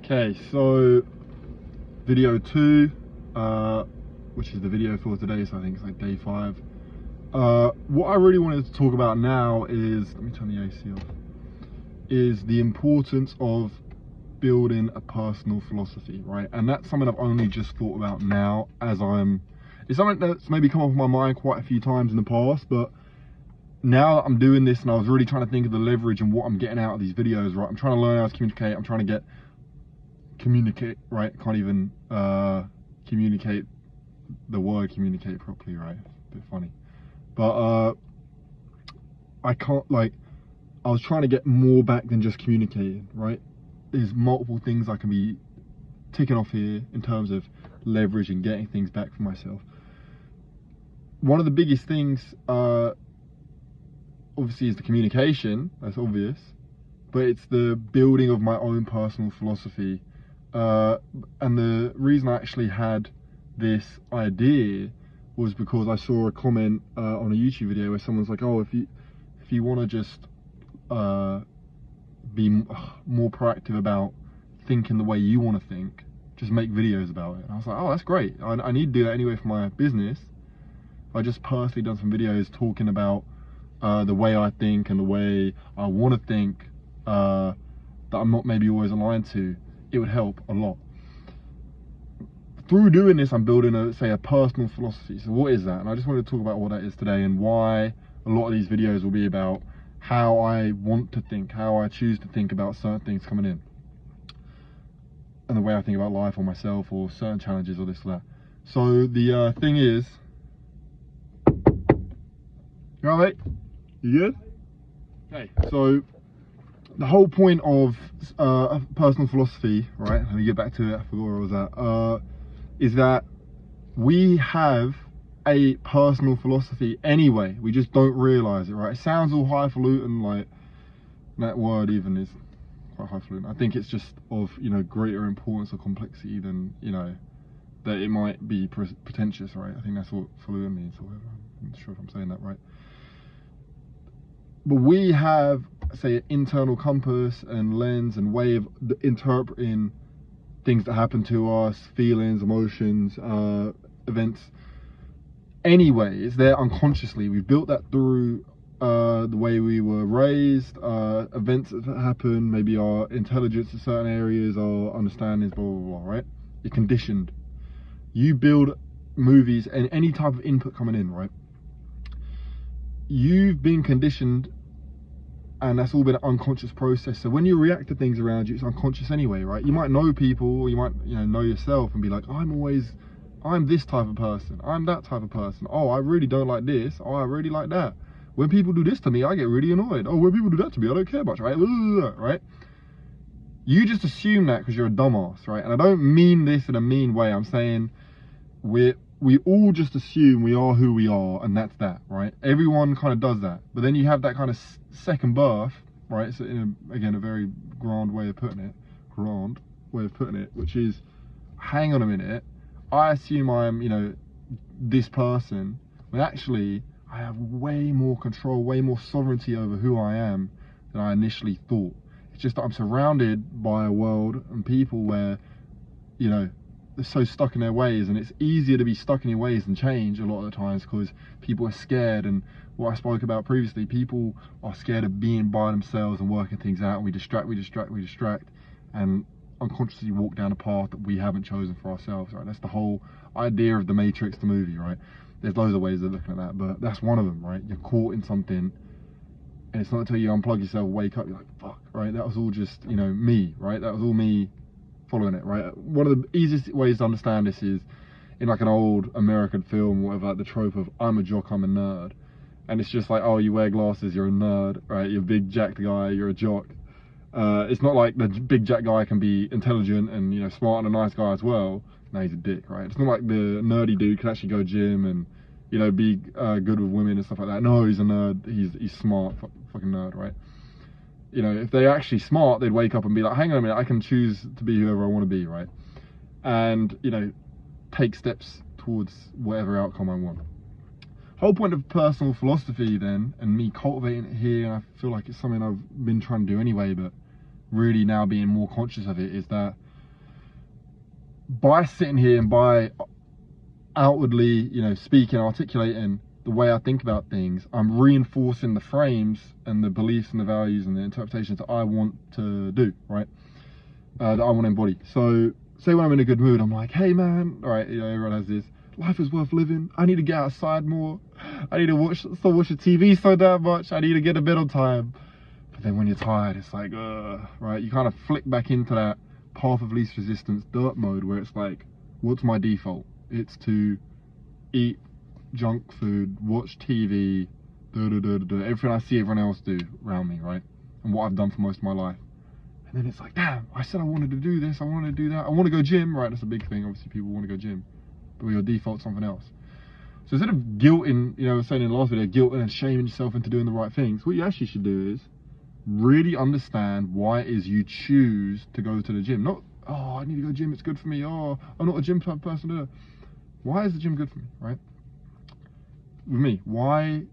Okay, so video 2, which is the video for today, so I think it's like day 5. What I really wanted to talk about now is, let me turn the AC off, is the importance of building a personal philosophy, right? And that's something I've only just thought about now as it's something that's maybe come off my mind quite a few times in the past, but now that I'm doing this and I was really trying to think of the leverage and what I'm getting out of these videos, right? I'm trying to learn how to communicate, I'm trying to communicate, right? Can't even communicate the word communicate properly, right? It's a bit funny. But I can't, like, I was trying to get more back than just communicating, right? There's multiple things I can be ticking off here in terms of leverage and getting things back for myself. One of the biggest things, obviously, is the communication. That's obvious, but it's the building of my own personal philosophy. And the reason I actually had this idea was because I saw a comment on a YouTube video where someone's like, "Oh, if you want to just be more proactive about thinking the way you want to think, just make videos about it." And I was like, "Oh, that's great. I need to do that anyway for my business." I just personally done some videos talking about the way I think and the way I want to think that I'm not maybe always aligned to. It would help a lot. Through doing this, I'm building a personal philosophy. So what is that? And I just wanted to talk about what that is today and why a lot of these videos will be about how I want to think, how I choose to think about certain things coming in, and the way I think about life or myself or certain challenges or this or that. So the thing is, you all right? You good? Okay, so the whole point of personal philosophy, right? Let me get back to it. I forgot where I was at. Is that we have a personal philosophy anyway. We just don't realize it, right? It sounds all highfalutin, like that word even is quite highfalutin. I think it's just of, you know, greater importance or complexity than, you know, that it might be pretentious, right? I think that's what falutin means, or whatever. I'm not sure if I'm saying that right. But we have, say, an internal compass and lens and way of interpreting things that happen to us, feelings, emotions, events. Anyway, it's there unconsciously. We've built that through the way we were raised, events that happen, maybe our intelligence in certain areas, our understandings, blah, blah, blah, right? You're conditioned. You build movies and any type of input coming in, right? You've been conditioned, and that's all been an unconscious process. So when you react to things around you, it's unconscious anyway, right? You might know people, or you might, you know yourself and be like, I'm this type of person, I'm that type of person. Oh, I really don't like this. Oh, I really like that. When people do this to me, I get really annoyed. Oh, when people do that to me, I don't care much, right? Right? You just assume that because you're a dumbass, right? And I don't mean this in a mean way. I'm saying we all just assume we are who we are, and that's that, right? Everyone kind of does that. But then you have that kind of second birth, right? So again, a very grand way of putting it, which is, hang on a minute, I assume I'm, this person, but actually I have way more control, way more sovereignty over who I am than I initially thought. It's just that I'm surrounded by a world and people where, they're so stuck in their ways, and it's easier to be stuck in your ways than change a lot of the times because people are scared. And what I spoke about previously, people are scared of being by themselves and working things out, and we distract, and unconsciously walk down a path that we haven't chosen for ourselves, right? That's the whole idea of The Matrix, the movie, right? There's loads of ways of looking at that, but that's one of them, right? You're caught in something, and it's not until you unplug yourself, wake up, you're like, fuck, right? That was all just, me, right? That was all me following it, right? One of the easiest ways to understand this is in like an old American film, whatever, like the trope of I'm a jock, I'm a nerd. And it's just like, oh, you wear glasses, you're a nerd, right? You're a big jacked guy, you're a jock. It's not like the big jack guy can be intelligent and smart and a nice guy as well. No, he's a dick, right? It's not like the nerdy dude can actually go gym and be good with women and stuff like that. No, he's a nerd. He's smart, fucking nerd, right? If they're actually smart, they'd wake up and be like, hang on a minute, I can choose to be whoever I want to be, right? And take steps towards whatever outcome I want. Whole point of personal philosophy then, and me cultivating it here, and I feel like it's something I've been trying to do anyway, but really now being more conscious of it, is that by sitting here and by outwardly, you know, speaking, articulating the way I think about things, I'm reinforcing the frames and the beliefs and the values and the interpretations that I want to do, right? That I want to embody. So say when I'm in a good mood, I'm like, hey man, all right, you know, everyone has this, life is worth living, I need to get outside more, I need to stop watching TV so damn much, I need to get to bed on time. But then when you're tired, it's like, right, you kind of flick back into that path of least resistance dirt mode where it's like, what's my default? It's to eat junk food, watch TV, everything I see everyone else do around me, right? And what I've done for most of my life. And then it's like, damn, I said I wanted to do this, I wanted to do that, I want to go gym, right? That's a big thing, obviously people want to go gym, but your default's something else. So instead of guilting, you know, I was saying in the last video, guilting and shaming yourself into doing the right things, what you actually should do is really understand why it is you choose to go to the gym. Not, oh, I need to go to the gym, it's good for me, oh, I'm not a gym type person. Why is the gym good for me, right? With me, why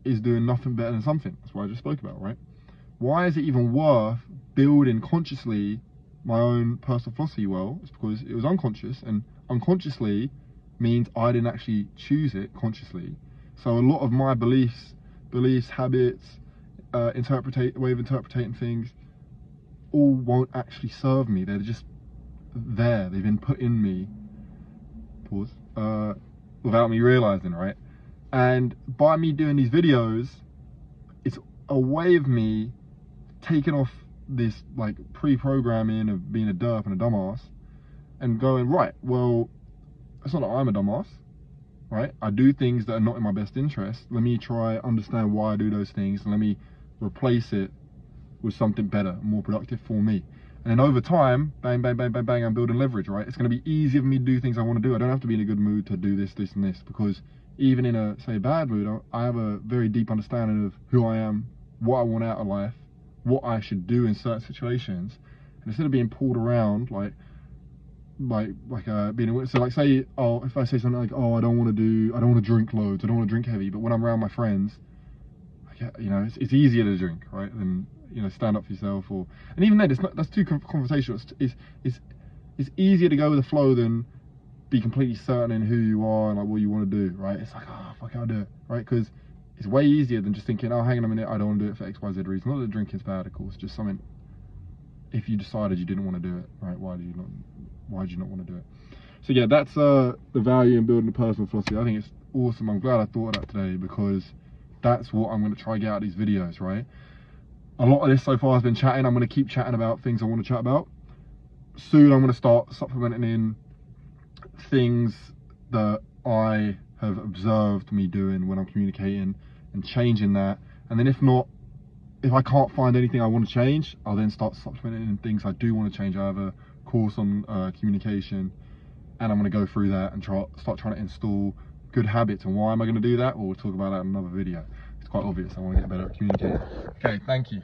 is doing nothing better than something? That's what I just spoke about, right? Why is it even worth building consciously my own personal philosophy? Well, it's because it was unconscious, and unconsciously means I didn't actually choose it consciously. So a lot of my beliefs, habits, way of interpreting things, all won't actually serve me. They're just there. They've been put in me. Pause. Without me realizing, right? And by me doing these videos, it's a way of me taking off this like pre-programming of being a derp and a dumbass and going, right, well, it's not that I'm a dumbass, right? I do things that are not in my best interest. Let me try understand why I do those things, and let me replace it with something better, more productive for me. And then over time, bang, bang, bang, bang, bang, I'm building leverage, right? It's going to be easier for me to do things I want to do. I don't have to be in a good mood to do this, this, and this, because even in a, say, bad mood, I have a very deep understanding of who I am, what I want out of life, what I should do in certain situations. And instead of being pulled around, being, so like say, oh, if I say something like, oh, I don't want to drink loads, I don't want to drink heavy, but when I'm around my friends, you know, it's easier to drink, right, than, you know, stand up for yourself, or, and even then, that's too conversational. It's easier to go with the flow than be completely certain in who you are and like what you want to do, right? It's like, oh, fuck, I'll do it, right? Because it's way easier than just thinking, oh, hang on a minute, I don't want to do it for X, Y, Z reason. Not that drinking's bad, of course, just something, if you decided you didn't want to do it, right, why did you not want to do it? So yeah, that's the value in building a personal philosophy. I think it's awesome. I'm glad I thought of that today, because that's what I'm going to try to get out of these videos, right? A lot of this so far has been chatting. I'm going to keep chatting about things I want to chat about. Soon I'm going to start supplementing in things that I have observed me doing when I'm communicating and changing that. And then if I can't find anything I want to change, I'll then start supplementing in things I do want to change. I have a course on communication, and I'm going to go through that and start trying to install good habits. And why am I going to do that? Well, we'll talk about that in another video. It's quite obvious. I want to get better at communicating. Okay, thank you.